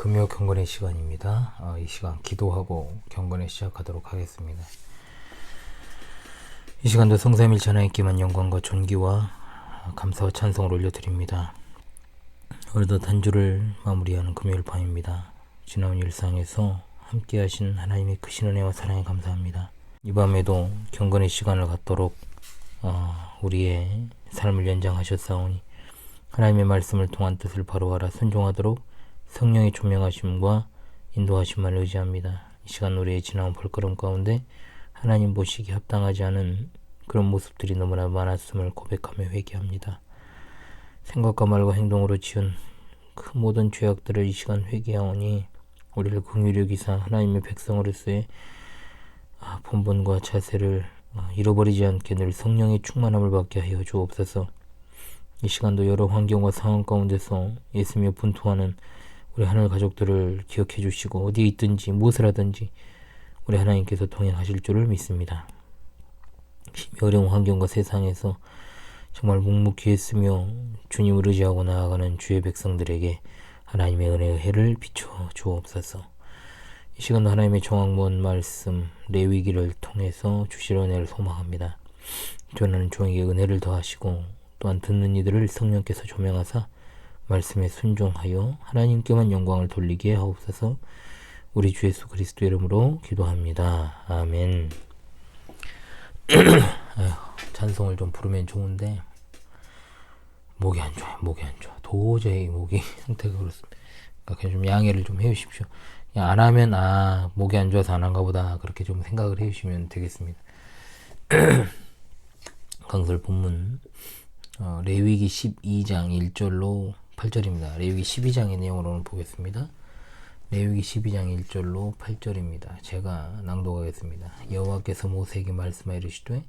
금요 경건의 시간입니다. 이 시간 기도하고 경건을 시작하도록 하겠습니다. 이 시간도 성삼일체 하나님께만 영광과 존귀와 감사와 찬송을 올려드립니다. 오늘도 단주를 마무리하는 금요일 밤입니다. 지나온 일상에서 함께 하신 하나님의 크신 은혜와 사랑에 감사합니다. 이 밤에도 경건의 시간을 갖도록 우리의 삶을 연장하셨사오니 하나님의 말씀을 통한 뜻을 바로하라 순종하도록 성령의 조명하심과 인도하심만 의지합니다. 이 시간 우리의 지나온 벌거름 가운데 하나님 보시기에 합당하지 않은 그런 모습들이 너무나 많았음을 고백하며 회개합니다. 생각과 말과 행동으로 지은 그 모든 죄악들을 이 시간 회개하오니 우리를 긍휼히 여기사 하나님의 백성으로서의 본분과 자세를 잃어버리지 않게 늘 성령의 충만함을 받게 하여 주옵소서. 이 시간도 여러 환경과 상황 가운데서 애쓰며 분투하는 우리 하늘 가족들을 기억해 주시고 어디에 있든지 무엇을 하든지 우리 하나님께서 동행하실 줄을 믿습니다. 어려운 환경과 세상에서 정말 묵묵히 애쓰며 주님을 의지하고 나아가는 주의 백성들에게 하나님의 은혜의 해를 비춰 주옵소서. 이 시간도 하나님의 정확문 말씀 레위기를 통해서 주실 은혜를 소망합니다. 전하는 종에게 은혜를 더하시고 또한 듣는 이들을 성령께서 조명하사 말씀에 순종하여 하나님께만 영광을 돌리게 하옵소서. 우리 주 예수 그리스도 이름으로 기도합니다. 아멘. 찬송을 좀 부르면 좋은데 목이 안 좋아요. 목이 안 좋아. 도저히 목이 상태가 그렇습니다. 그러니까 좀 양해를 좀 해주십시오. 안 하면 목이 안 좋아서 안 한가 보다 그렇게 좀 생각을 해주시면 되겠습니다. 강설 본문 레위기 12장 1절로 8절입니다. 레위기 12장의 내용을 오늘 보겠습니다. 레위기 12장 1절로 8절입니다. 제가 낭독하겠습니다. 여호와께서 모세에게 말씀하여 이르시되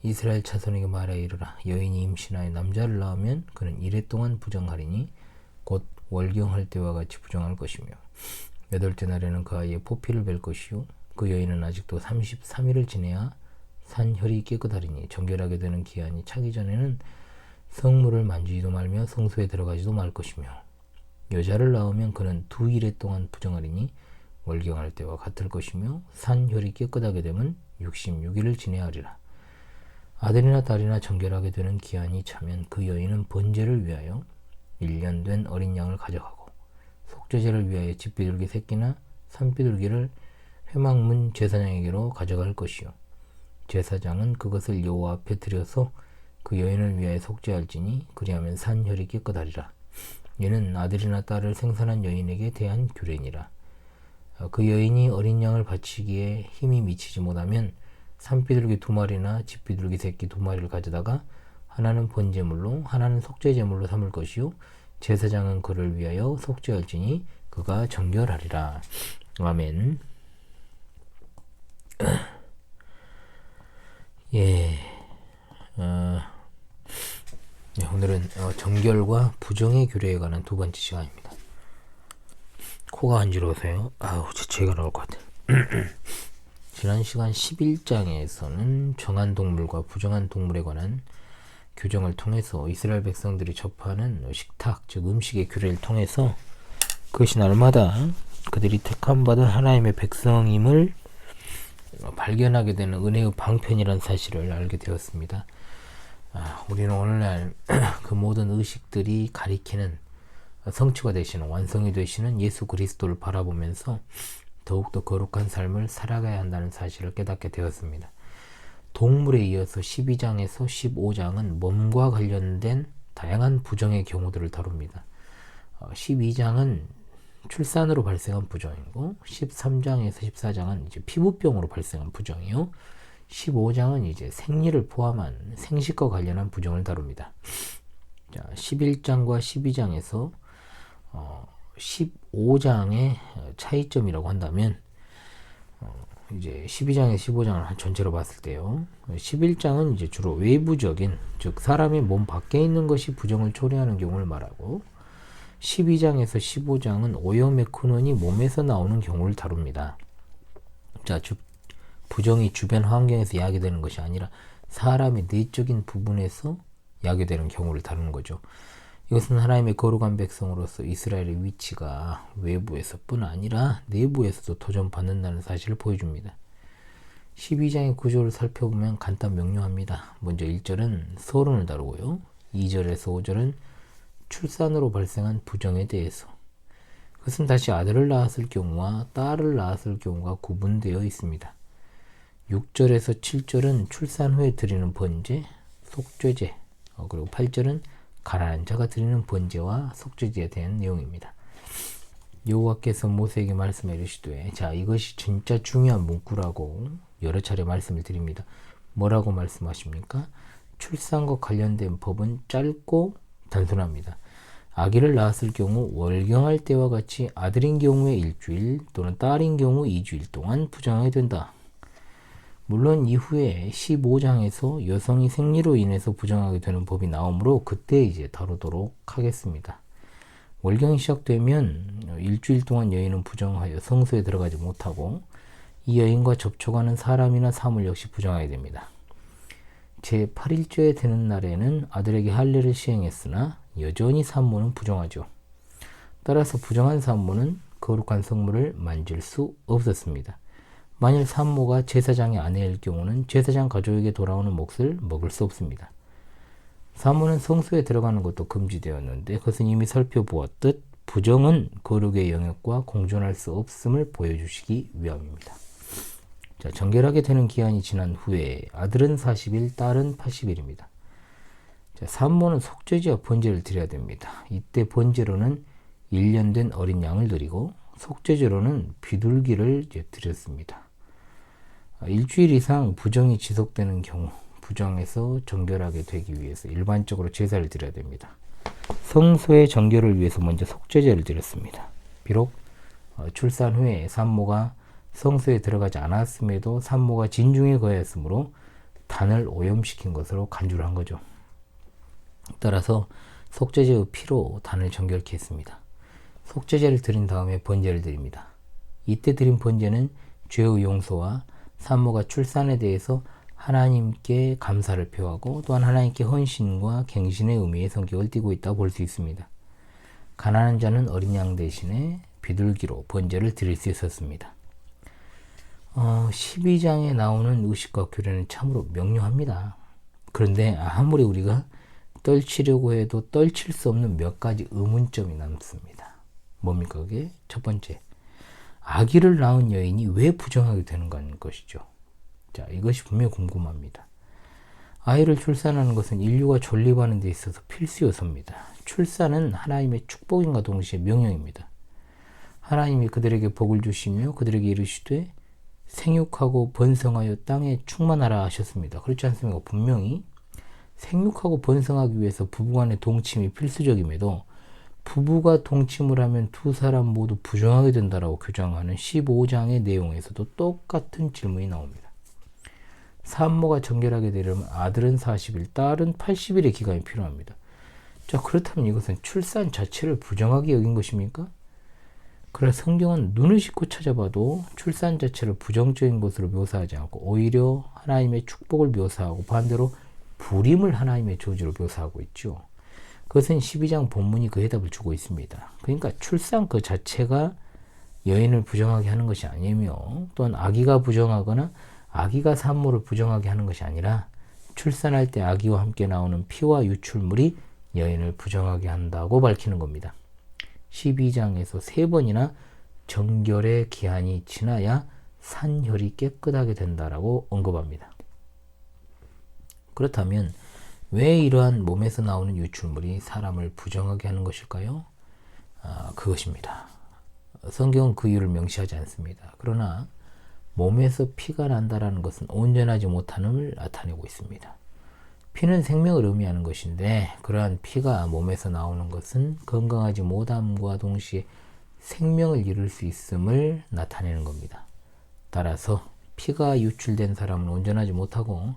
이스라엘 자손에게 말하여 이르라. 여인이 임신하여 남자를 낳으면 그는 이래 동안 부정하리니 곧 월경할 때와 같이 부정할 것이며 8째 날에는 그 아이의 포피를 뵐 것이요 그 여인은 아직도 33일을 지내야 산혈이 깨끗하리니 정결하게 되는 기한이 차기 전에는 성물을 만지지도 말며 성소에 들어가지도 말 것이며 여자를 낳으면 그는 2일 동안 부정하리니 월경할 때와 같을 것이며 산혈이 깨끗하게 되면 66일을 지내야 하리라. 아들이나 딸이나 정결하게 되는 기한이 차면 그 여인은 번제를 위하여 1년 된 어린 양을 가져가고 속죄제를 위하여 집비둘기 새끼나 산비둘기를 회막문 제사장에게로 가져갈 것이요 제사장은 그것을 여호와 앞에 드려서 그 여인을 위하여 속죄할지니 그리하면 산혈이 깨끗하리라. 이는 아들이나 딸을 생산한 여인에게 대한 규례니라. 그 여인이 어린 양을 바치기에 힘이 미치지 못하면 산비둘기 2마리나 집비둘기 새끼 2마리를 가져다가 하나는 번제물로 하나는 속죄제물로 삼을 것이요 제사장은 그를 위하여 속죄할지니 그가 정결하리라. 아멘. 오늘은 정결과 부정의 규례에 관한 두 번째 시간입니다. 코가 간지러워서요. 재채가 나올 것 같아요. 지난 시간 11장에서는 정한 동물과 부정한 동물에 관한 규정을 통해서 이스라엘 백성들이 접하는 식탁, 즉 음식의 규례를 통해서 그것이 날마다 그들이 택함받은 하나님의 백성임을 발견하게 되는 은혜의 방편이라는 사실을 알게 되었습니다. 우리는 오늘날 그 모든 의식들이 가리키는 성취가 되시는 완성이 되시는 예수 그리스도를 바라보면서 더욱더 거룩한 삶을 살아가야 한다는 사실을 깨닫게 되었습니다. 동물에 이어서 12장에서 15장은 몸과 관련된 다양한 부정의 경우들을 다룹니다. 12장은 출산으로 발생한 부정이고 13장에서 14장은 이제 피부병으로 발생한 부정이요 15장은 이제 생리를 포함한 생식과 관련한 부정을 다룹니다. 11장과 12장에서 15장의 차이점이라고 한다면 이제 12장에서 15장을 전체로 봤을 때요. 11장은 이제 주로 외부적인 즉 사람의 몸 밖에 있는 것이 부정을 초래하는 경우를 말하고 12장에서 15장은 오염의 근원이 몸에서 나오는 경우를 다룹니다. 즉 부정이 주변 환경에서 야기되는 것이 아니라 사람의 내적인 부분에서 야기되는 경우를 다루는 거죠. 이것은 하나님의 거룩한 백성으로서 이스라엘의 위치가 외부에서뿐 아니라 내부에서도 도전받는다는 사실을 보여줍니다. 12장의 구조를 살펴보면 간단 명료합니다. 먼저 1절은 서론을 다루고요. 2절에서 5절은 출산으로 발생한 부정에 대해서, 그것은 다시 아들을 낳았을 경우와 딸을 낳았을 경우가 구분되어 있습니다. 6절에서 7절은 출산 후에 드리는 번제, 속죄제, 그리고 8절은 가난한 자가 드리는 번제와 속죄제에 대한 내용입니다. 여호와께서 모세에게 말씀해 이르시되, 자, 이것이 진짜 중요한 문구라고 여러 차례 말씀을 드립니다. 뭐라고 말씀하십니까? 출산과 관련된 법은 짧고 단순합니다. 아기를 낳았을 경우 월경할 때와 같이 아들인 경우에 일주일 또는 딸인 경우 2주일 동안 부정하게 된다. 물론 이후에 15장에서 여성이 생리로 인해서 부정하게 되는 법이 나오므로 그때 이제 다루도록 하겠습니다. 월경이 시작되면 일주일 동안 여인은 부정하여 성소에 들어가지 못하고 이 여인과 접촉하는 사람이나 사물 역시 부정하게 됩니다. 제8일째에 되는 날에는 아들에게 할례를 시행했으나 여전히 산모는 부정하죠. 따라서 부정한 산모는 거룩한 성물을 만질 수 없었습니다. 만일 산모가 제사장의 아내일 경우는 제사장 가족에게 돌아오는 몫을 먹을 수 없습니다. 산모는 성소에 들어가는 것도 금지되었는데 그것은 이미 살펴보았듯 부정은 거룩의 영역과 공존할 수 없음을 보여주시기 위함입니다. 자, 정결하게 되는 기한이 지난 후에 아들은 40일, 딸은 80일입니다. 자, 산모는 속죄제와 번제를 드려야 됩니다. 이때 번제로는 1년 된 어린 양을 드리고 속죄제로는 비둘기를 드렸습니다. 일주일 이상 부정이 지속되는 경우 부정에서 정결하게 되기 위해서 일반적으로 제사를 드려야 됩니다. 성소의 정결을 위해서 먼저 속죄제를 드렸습니다. 비록 출산 후에 산모가 성소에 들어가지 않았음에도 산모가 진중에 거하였으므로 단을 오염시킨 것으로 간주를 한 거죠. 따라서 속죄제의 피로 단을 정결케 했습니다. 속죄제를 드린 다음에 번제를 드립니다. 이때 드린 번제는 죄의 용서와 산모가 출산에 대해서 하나님께 감사를 표하고 또한 하나님께 헌신과 갱신의 의미의 성격을 띠고 있다고 볼 수 있습니다. 가난한 자는 어린 양 대신에 비둘기로 번제를 드릴 수 있었습니다. 12장에 나오는 의식과 규례는 참으로 명료합니다. 그런데 아무리 우리가 떨치려고 해도 떨칠 수 없는 몇 가지 의문점이 남습니다. 뭡니까 그게? 첫 번째, 아기를 낳은 여인이 왜 부정하게 되는가는 것이죠. 자, 이것이 분명히 궁금합니다. 아이를 출산하는 것은 인류가 존립하는 데 있어서 필수 요소입니다. 출산은 하나님의 축복인과 동시에 명령입니다. 하나님이 그들에게 복을 주시며 그들에게 이르시되 생육하고 번성하여 땅에 충만하라 하셨습니다. 그렇지 않습니까? 분명히 생육하고 번성하기 위해서 부부간의 동침이 필수적임에도 부부가 동침을 하면 두 사람 모두 부정하게 된다라고 규정하는 15장의 내용에서도 똑같은 질문이 나옵니다. 산모가 정결하게 되려면 아들은 40일, 딸은 80일의 기간이 필요합니다. 자, 그렇다면 이것은 출산 자체를 부정하게 여긴 것입니까? 그러나 성경은 눈을 씻고 찾아봐도 출산 자체를 부정적인 것으로 묘사하지 않고 오히려 하나님의 축복을 묘사하고 반대로 불임을 하나님의 저주로 묘사하고 있죠. 그것은 12장 본문이 그 해답을 주고 있습니다. 그러니까 출산 그 자체가 여인을 부정하게 하는 것이 아니며 또한 아기가 부정하거나 아기가 산모를 부정하게 하는 것이 아니라 출산할 때 아기와 함께 나오는 피와 유출물이 여인을 부정하게 한다고 밝히는 겁니다. 12장에서 3번이나 정결의 기한이 지나야 산혈이 깨끗하게 된다라고 언급합니다. 그렇다면 왜 이러한 몸에서 나오는 유출물이 사람을 부정하게 하는 것일까요? 그것입니다. 성경은 그 이유를 명시하지 않습니다. 그러나 몸에서 피가 난다라는 것은 온전하지 못함을 나타내고 있습니다. 피는 생명을 의미하는 것인데 그러한 피가 몸에서 나오는 것은 건강하지 못함과 동시에 생명을 이룰 수 있음을 나타내는 겁니다. 따라서 피가 유출된 사람은 온전하지 못하고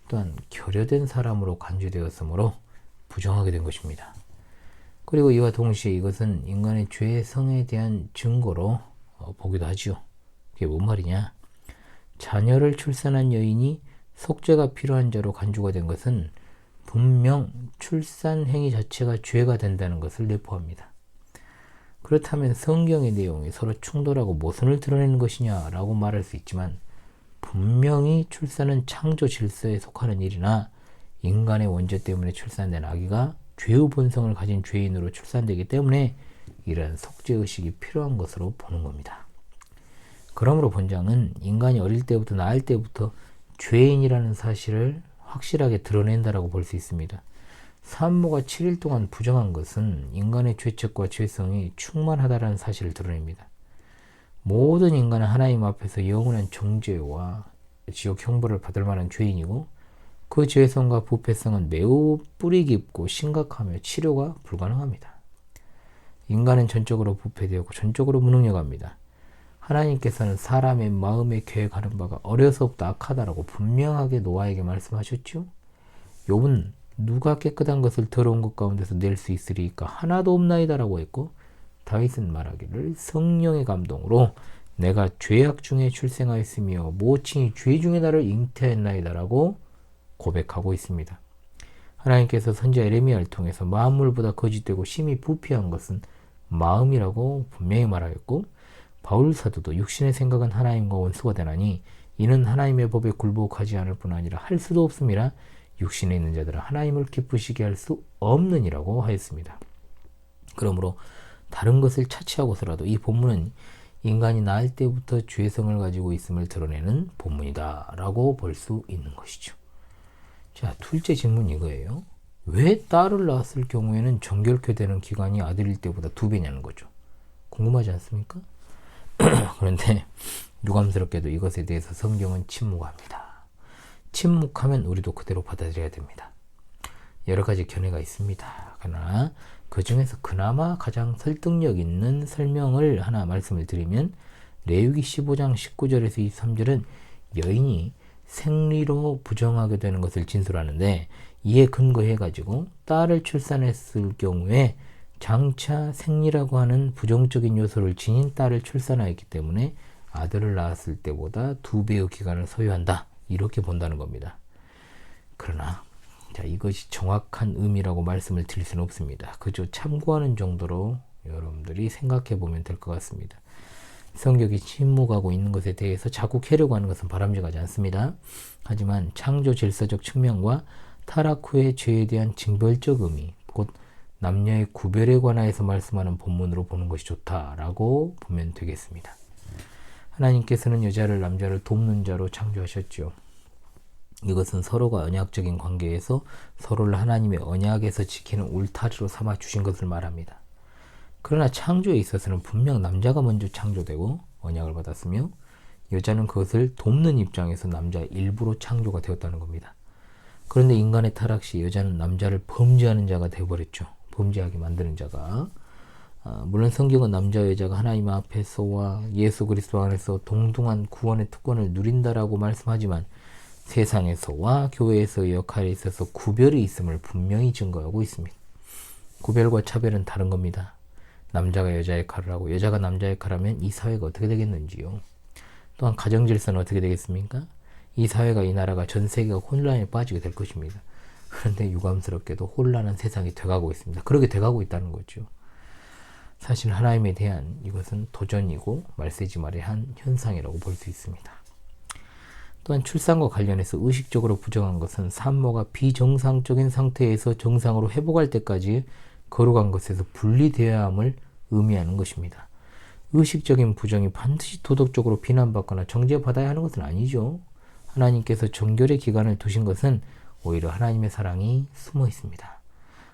또한 결여된 사람으로 간주되었으므로 부정하게 된 것입니다. 그리고 이와 동시에 이것은 인간의 죄의 성에 대한 증거로 보기도 하지요. 그게 뭔 말이냐? 자녀를 출산한 여인이 속죄가 필요한 자로 간주가 된 것은 분명 출산 행위 자체가 죄가 된다는 것을 내포합니다. 그렇다면 성경의 내용이 서로 충돌하고 모순을 드러내는 것이냐라고 말할 수 있지만 분명히 출산은 창조 질서에 속하는 일이나 인간의 원죄 때문에 출산된 아기가 죄의 본성을 가진 죄인으로 출산되기 때문에 이러한 속죄의식이 필요한 것으로 보는 겁니다. 그러므로 본장은 인간이 어릴 때부터 낳을 때부터 죄인이라는 사실을 확실하게 드러낸다라고 볼 수 있습니다. 산모가 7일 동안 부정한 것은 인간의 죄책과 죄성이 충만하다는 사실을 드러냅니다. 모든 인간은 하나님 앞에서 영원한 정죄와 지옥 형벌을 받을 만한 죄인이고 그 죄성과 부패성은 매우 뿌리 깊고 심각하며 치료가 불가능합니다. 인간은 전적으로 부패되었고 전적으로 무능력합니다. 하나님께서는 사람의 마음에 계획하는 바가 어려서부터 악하다라고 분명하게 노아에게 말씀하셨죠. 욥은 누가 깨끗한 것을 더러운 것 가운데서 낼 수 있으리까 하나도 없나이다라고 했고 다윗은 말하기를 성령의 감동으로 내가 죄악 중에 출생하였으며 모친이 죄 중에 나를 잉태했나이다라고 고백하고 있습니다. 하나님께서 선지자 예레미야를 통해서 만물보다 거짓되고 심히 부패한 것은 마음이라고 분명히 말하였고 바울 사도도 육신의 생각은 하나님과 원수가 되나니 이는 하나님의 법에 굴복하지 않을 뿐 아니라 할 수도 없음이라 육신에 있는 자들은 하나님을 기쁘시게 할 수 없느니라고 하였습니다. 그러므로 다른 것을 차치하고서라도 이 본문은 인간이 낳을 때부터 죄성을 가지고 있음을 드러내는 본문이다 라고 볼 수 있는 것이죠. 자, 둘째 질문 이거예요. 왜 딸을 낳았을 경우에는 정결케 되는 기간이 아들일 때보다 2배냐는 거죠. 궁금하지 않습니까? 그런데 유감스럽게도 이것에 대해서 성경은 침묵합니다. 침묵하면 우리도 그대로 받아들여야 됩니다. 여러 가지 견해가 있습니다. 그러나 그 중에서 그나마 가장 설득력 있는 설명을 하나 말씀을 드리면 레위기 15장 19절에서 23절은 여인이 생리로 부정하게 되는 것을 진술하는데 이에 근거해 가지고 딸을 출산했을 경우에 장차 생리라고 하는 부정적인 요소를 지닌 딸을 출산하였기 때문에 아들을 낳았을 때보다 2배의 기간을 소요한다. 이렇게 본다는 겁니다. 그러나 자, 이것이 정확한 의미라고 말씀을 드릴 수는 없습니다. 그저 참고하는 정도로 여러분들이 생각해 보면 될 것 같습니다. 성경이 침묵하고 있는 것에 대해서 자국하려고 하는 것은 바람직하지 않습니다. 하지만 창조 질서적 측면과 타락 후의 죄에 대한 징벌적 의미, 곧 남녀의 구별에 관하여서 말씀하는 본문으로 보는 것이 좋다라고 보면 되겠습니다. 하나님께서는 여자를 남자를 돕는 자로 창조하셨죠. 이것은 서로가 언약적인 관계에서 서로를 하나님의 언약에서 지키는 울타리로 삼아 주신 것을 말합니다. 그러나 창조에 있어서는 분명 남자가 먼저 창조되고 언약을 받았으며 여자는 그것을 돕는 입장에서 남자의 일부로 창조가 되었다는 겁니다. 그런데 인간의 타락 시 여자는 남자를 범죄하는 자가 되어버렸죠. 범죄하게 만드는 자가. 물론 성경은 남자 여자가 하나님 앞에서와 예수 그리스도 안에서 동등한 구원의 특권을 누린다라고 말씀하지만 세상에서와 교회에서의 역할에 있어서 구별이 있음을 분명히 증거하고 있습니다. 구별과 차별은 다른 겁니다. 남자가 여자 역할을 하고 여자가 남자 역할을 하면 이 사회가 어떻게 되겠는지요. 또한 가정질서는 어떻게 되겠습니까? 이 사회가 이 나라가 전 세계가 혼란에 빠지게 될 것입니다. 그런데 유감스럽게도 혼란한 세상이 돼가고 있습니다. 그렇게 돼가고 있다는 거죠. 사실 하나님에 대한 이것은 도전이고 말세지 말의 한 현상이라고 볼 수 있습니다. 또한 출산과 관련해서 의식적으로 부정한 것은 산모가 비정상적인 상태에서 정상으로 회복할 때까지 거룩한 것에서 분리되어야 함을 의미하는 것입니다. 의식적인 부정이 반드시 도덕적으로 비난받거나 정죄받아야 하는 것은 아니죠. 하나님께서 정결의 기간을 두신 것은 오히려 하나님의 사랑이 숨어 있습니다.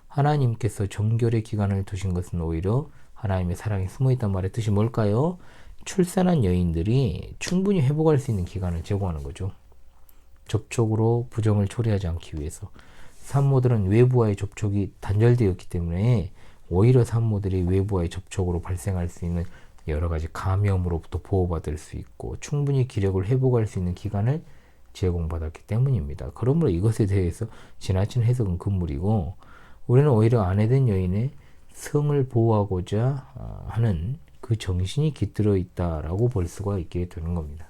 하나님께서 정결의 기간을 두신 것은 오히려 하나님의 사랑이 숨어 있단 말의 뜻이 뭘까요? 출산한 여인들이 충분히 회복할 수 있는 기간을 제공하는 거죠. 접촉으로 부정을 초래하지 않기 위해서. 산모들은 외부와의 접촉이 단절되었기 때문에 오히려 산모들이 외부와의 접촉으로 발생할 수 있는 여러 가지 감염으로부터 보호받을 수 있고 충분히 기력을 회복할 수 있는 기간을 제공받았기 때문입니다. 그러므로 이것에 대해서 지나친 해석은 금물이고 우리는 오히려 아내된 여인의 성을 보호하고자 하는 그 정신이 깃들어 있다라고 볼 수가 있게 되는 겁니다.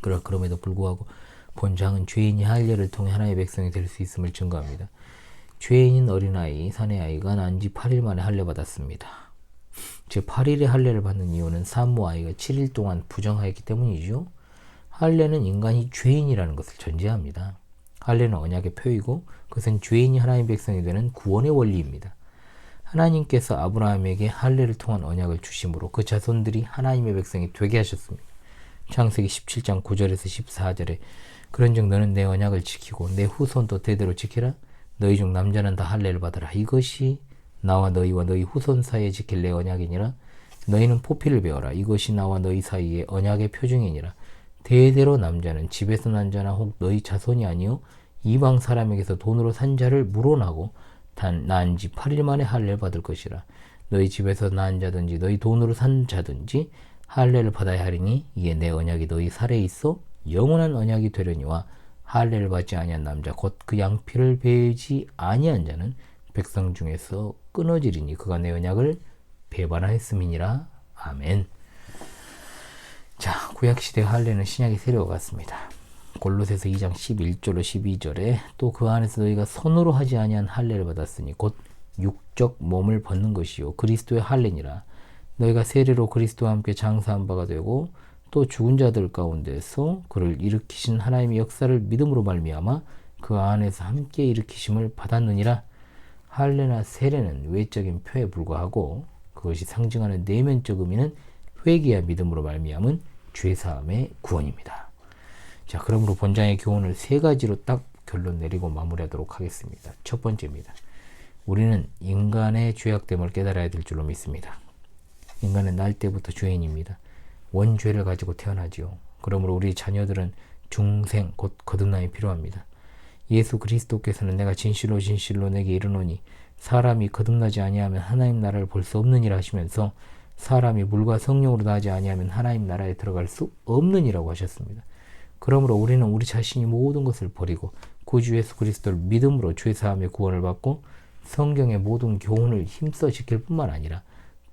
그럼에도 불구하고 본장은 죄인이 할례를 통해 하나님의 백성이 될 수 있음을 증거합니다. 죄인인 어린아이, 사내아이가 난 지 8일 만에 할례 받았습니다. 즉 8일에 할례를 받는 이유는 산모 아이가 7일 동안 부정하였기 때문이죠. 할례는 인간이 죄인이라는 것을 전제합니다. 할례는 언약의 표이고 그것은 죄인이 하나님의 백성이 되는 구원의 원리입니다. 하나님께서 아브라함에게 할례를 통한 언약을 주심으로 그 자손들이 하나님의 백성이 되게 하셨습니다. 창세기 17장 9절에서 14절에 그런즉 너는 내 언약을 지키고 내 후손도 대대로 지키라. 너희 중 남자는 다 할례를 받으라. 이것이 나와 너희와 너희 후손 사이에 지킬 내 언약이니라. 너희는 포피를 배워라. 이것이 나와 너희 사이에 언약의 표징이니라. 대대로 남자는 집에서 난 자나 혹 너희 자손이 아니요 이방 사람에게서 돈으로 산 자를 물어나고 난 지 8일 만에 할례를 받을 것이라. 너희 집에서 난 자든지 너희 돈으로 산 자든지 할례를 받아야 하리니 이에 내 언약이 너희 살에 있어 영원한 언약이 되려니와 할례를 받지 아니한 남자 곧 그 양피를 베지 아니한 자는 백성 중에서 끊어지리니 그가 내 언약을 배반하였음이니라. 아멘. 자, 구약시대 할례는 신약의 세례와 같습니다. 골로새서 2장 11절로 12절에 또 그 안에서 너희가 손으로 하지 아니한 할례를 받았으니 곧 육적 몸을 벗는 것이요 그리스도의 할례니라. 너희가 세례로 그리스도와 함께 장사한 바가 되고 또 죽은 자들 가운데서 그를 일으키신 하나님의 역사를 믿음으로 말미암아 그 안에서 함께 일으키심을 받았느니라. 할례나 세례는 외적인 표에 불과하고 그것이 상징하는 내면적 의미는 회개와 믿음으로 말미암은 죄사함의 구원입니다. 자, 그러므로 본장의 교훈을 세 가지로 딱 결론 내리고 마무리하도록 하겠습니다. 첫 번째입니다. 우리는 인간의 죄악됨을 깨달아야 될 줄로 믿습니다. 인간은 날 때부터 죄인입니다. 원죄를 가지고 태어나지요. 그러므로 우리 자녀들은 중생 곧 거듭남이 필요합니다. 예수 그리스도께서는 내가 진실로 진실로 내게 이르노니 사람이 거듭나지 아니하면 하나님 나라를 볼 수 없느니라 하시면서 사람이 물과 성령으로 나지 아니하면 하나님 나라에 들어갈 수 없느니라고 하셨습니다. 그러므로 우리는 우리 자신이 모든 것을 버리고 구주 예수 그리스도를 믿음으로 죄사함의 구원을 받고 성경의 모든 교훈을 힘써 지킬 뿐만 아니라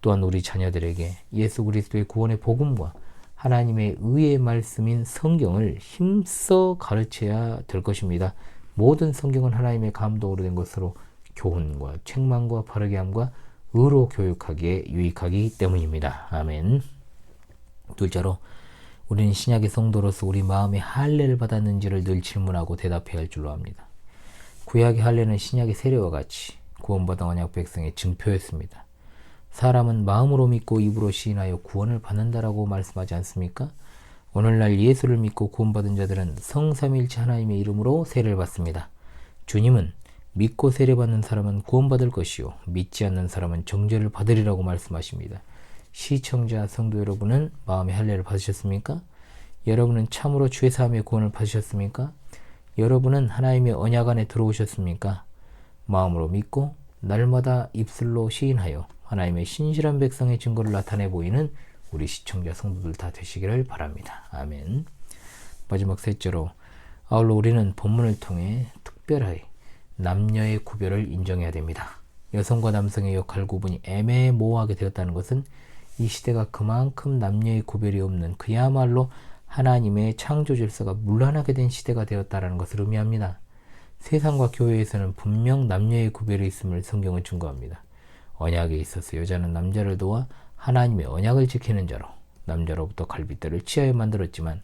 또한 우리 자녀들에게 예수 그리스도의 구원의 복음과 하나님의 의의 말씀인 성경을 힘써 가르쳐야 될 것입니다. 모든 성경은 하나님의 감동으로 된 것으로 교훈과 책망과 바르게 함과 의로 교육하기에 유익하기 때문입니다. 아멘. 둘째로 우리는 신약의 성도로서 우리 마음에 할례를 받았는지를 늘 질문하고 대답해야 할 줄로 압니다. 구약의 할례는 신약의 세례와 같이 구원받은 언약 백성의 증표였습니다. 사람은 마음으로 믿고 입으로 시인하여 구원을 받는다라고 말씀하지 않습니까? 오늘날 예수를 믿고 구원받은 자들은 성삼위일체 하나님의 이름으로 세례를 받습니다. 주님은 믿고 세례받는 사람은 구원받을 것이요 믿지 않는 사람은 정죄를 받으리라고 말씀하십니다. 시청자 성도 여러분은 마음의 할례를 받으셨습니까? 여러분은 참으로 죄사함의 구원을 받으셨습니까? 여러분은 하나님의 언약 안에 들어오셨습니까? 마음으로 믿고 날마다 입술로 시인하여 하나님의 신실한 백성의 증거를 나타내 보이는 우리 시청자 성도들 다 되시기를 바랍니다. 아멘. 마지막 셋째로 아울러 우리는 본문을 통해 특별하게 남녀의 구별을 인정해야 됩니다. 여성과 남성의 역할 구분이 애매모호하게 되었다는 것은 이 시대가 그만큼 남녀의 구별이 없는 그야말로 하나님의 창조 질서가 문란하게 된 시대가 되었다는 것을 의미합니다. 세상과 교회에서는 분명 남녀의 구별이 있음을 성경은 증거합니다. 언약에 있어서 여자는 남자를 도와 하나님의 언약을 지키는 자로 남자로부터 갈빗대를 취하여 만들었지만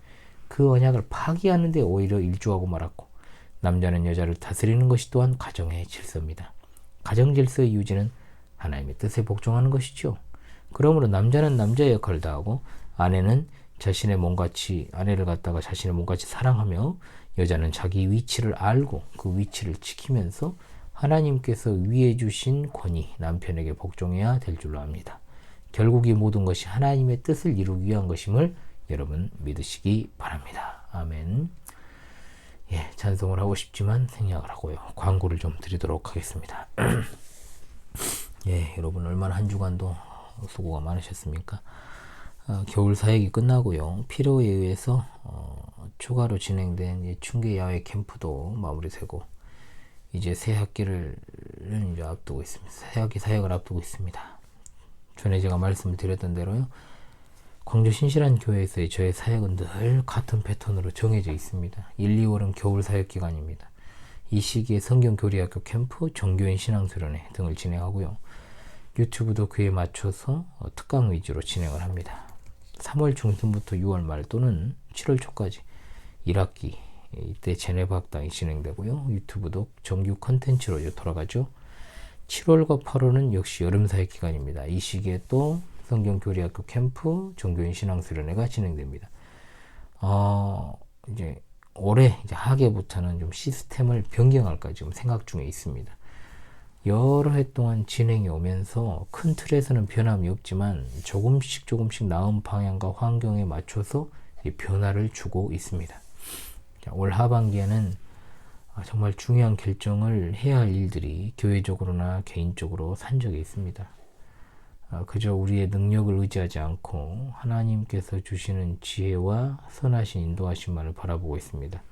그 언약을 파기하는 데 오히려 일조하고 말았고 남자는 여자를 다스리는 것이 또한 가정의 질서입니다. 가정 질서의 유지는 하나님의 뜻에 복종하는 것이죠. 그러므로 남자는 남자의 역할을 다하고 아내는 자신의 몸같이 아내를 갖다가 자신의 몸같이 사랑하며 여자는 자기 위치를 알고 그 위치를 지키면서 하나님께서 위해 주신 권위 남편에게 복종해야 될 줄로 압니다. 결국 이 모든 것이 하나님의 뜻을 이루기 위한 것임을 여러분 믿으시기 바랍니다. 아멘. 예, 찬송을 하고 싶지만 생략을 하고요. 광고를 좀 드리도록 하겠습니다. 예, 여러분 얼마나 한 주간도 수고가 많으셨습니까? 겨울 사역이 끝나고요. 필요에 의해서 추가로 진행된 충계 야외 캠프도 마무리되고 이제 새 학기를 이제 앞두고 있습니다. 새 학기 사역을 앞두고 있습니다. 전에 제가 말씀을 드렸던 대로요. 광주 신실한 교회에서의 저의 사역은 늘 같은 패턴으로 정해져 있습니다. 1, 2월은 겨울 사역 기간입니다. 이 시기에 성경교리학교 캠프, 종교인 신앙수련회 등을 진행하고요. 유튜브도 그에 맞춰서 특강 위주로 진행을 합니다. 3월 중순부터 6월 말 또는 7월 초까지 1학기 이때 제네바 학당이 진행되고요. 유튜브도 정규 컨텐츠로 돌아가죠. 7월과 8월은 역시 여름 사역 기간입니다. 이 시기에 또 성경교리학교 캠프, 종교인 신앙수련회가 진행됩니다. 이제 올해 이제 하계부터는 좀 시스템을 변경할까 지금 생각 중에 있습니다. 여러 해 동안 진행이 오면서 큰 틀에서는 변함이 없지만 조금씩 나은 방향과 환경에 맞춰서 변화를 주고 있습니다. 올 하반기에는 정말 중요한 결정을 해야 할 일들이 교회적으로나 개인적으로 산 적이 있습니다. 그저 우리의 능력을 의지하지 않고 하나님께서 주시는 지혜와 선하신 인도하심만을 바라보고 있습니다.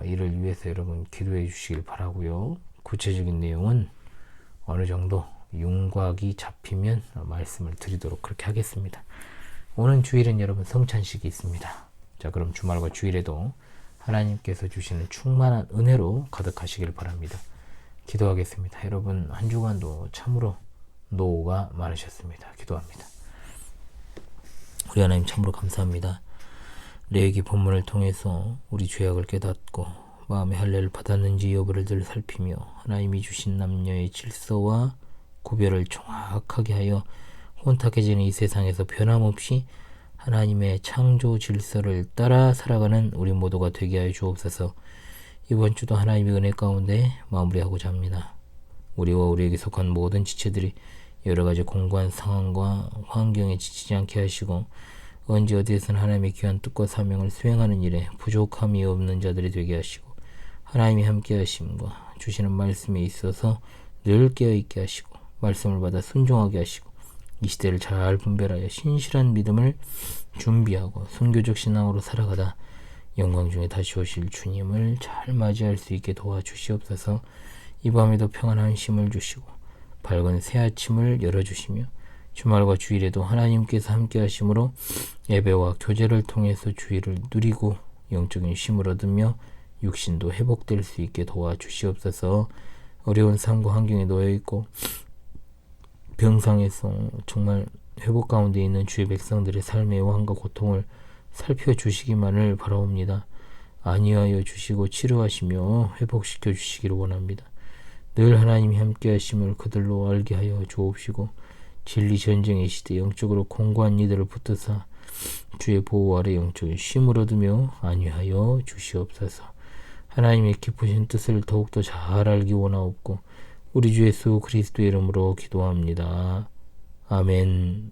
이를 위해서 여러분 기도해 주시길 바라고요. 구체적인 내용은 어느 정도 윤곽이 잡히면 말씀을 드리도록 그렇게 하겠습니다. 오는 주일은 여러분 성찬식이 있습니다. 자, 그럼 주말과 주일에도 하나님께서 주시는 충만한 은혜로 가득하시길 바랍니다. 기도하겠습니다. 여러분 한 주간도 참으로 노고가 많으셨습니다. 기도합니다. 우리 하나님 참으로 감사합니다. 레위기 본문을 통해서 우리 죄악을 깨닫고 마음의 할례를 받았는지 여부를 늘 살피며 하나님이 주신 남녀의 질서와 구별을 정확하게 하여 혼탁해지는 이 세상에서 변함없이 하나님의 창조 질서를 따라 살아가는 우리 모두가 되게 하여 주옵소서. 이번 주도 하나님의 은혜 가운데 마무리하고자 합니다. 우리와 우리에게 속한 모든 지체들이 여러가지 공고한 상황과 환경에 지치지 않게 하시고 언제 어디에서는 하나님의 귀한 뜻과 사명을 수행하는 일에 부족함이 없는 자들이 되게 하시고 하나님이 함께 하심과 주시는 말씀에 있어서 늘 깨어있게 하시고 말씀을 받아 순종하게 하시고 이 시대를 잘 분별하여 신실한 믿음을 준비하고 순교적 신앙으로 살아가다 영광 중에 다시 오실 주님을 잘 맞이할 수 있게 도와주시옵소서. 이 밤에도 평안한 쉼을 주시고 밝은 새 아침을 열어주시며 주말과 주일에도 하나님께서 함께 하심으로 예배와 교제를 통해서 주일을 누리고 영적인 쉼을 얻으며 육신도 회복될 수 있게 도와주시옵소서. 어려운 삶과 환경에 놓여있고 병상에서 정말 회복 가운데 있는 주의 백성들의 삶의 애환과 고통을 살펴주시기만을 바라옵니다. 안위하여 주시고 치료하시며 회복시켜 주시기를 원합니다. 늘 하나님이 함께 하심을 그들로 알게 하여 주옵시고 진리 전쟁의 시대 영적으로 공고한 이들을 붙드사 주의 보호 아래 영적인 쉼을 얻으며 안위하여 주시옵소서. 하나님의 깊으신 뜻을 더욱더 잘 알기 원하옵고 우리 주 예수 그리스도의 이름으로 기도합니다. 아멘.